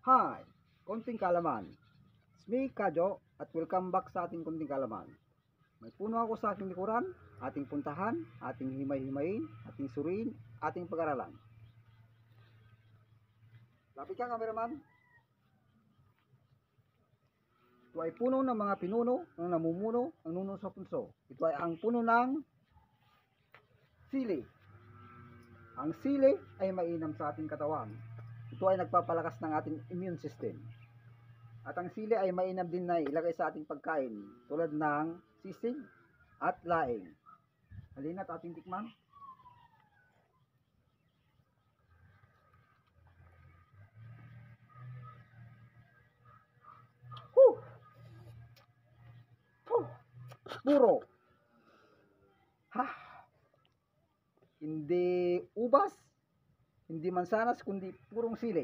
Hi! Konting Kalaman. It's me, Kadyo, at welcome back sa ating Konting Kalaman. May puno ako sa aking likuran, ating puntahan, ating himay-himayin, ating suriin, ating pag-aralan. Lapit ka, cameraman. Ito ay puno ng mga pinuno ng namumuno ng nuno sa punso. Ito ay ang puno ng sili. Ang sili ay mainam sa ating katawan. Ito ay nagpapalakas ng ating immune system. At ang sili ay mainam din na ilagay sa ating pagkain tulad ng sisig at laing. Halina't ating tikman. Puro. Hindi ubas, hindi mansanas, kundi purong sili.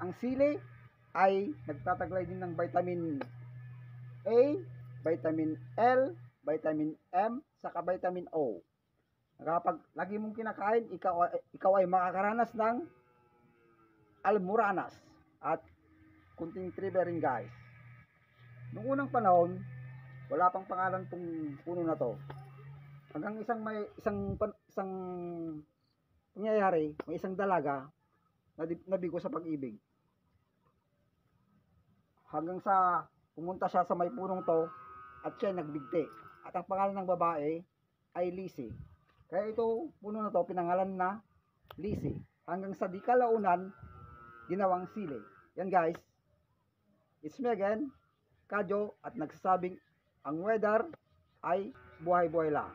Ang sili ay nagtataglay din ng vitamin A, vitamin L, vitamin M, saka vitamin O. Kapag lagi mong kinakain, ikaw ay makakaranas ng almoranas at kunting trigger rin, guys. Noong unang panahon, wala pang pangalan tong puno na to. Hanggang isang pangyayari, may isang dalaga nabigo sa pag-ibig. Hanggang sa pumunta siya sa may punong to at siya nagbigti. At ang pangalan ng babae ay Lizzie. Kaya ito puno na to pinangalan na Lizzie. Hanggang sa di kalaunan, ginawang sili. Yan, guys. It's me again, Kadyo, at nagsasabing ang weather ay buhay-buhay lang.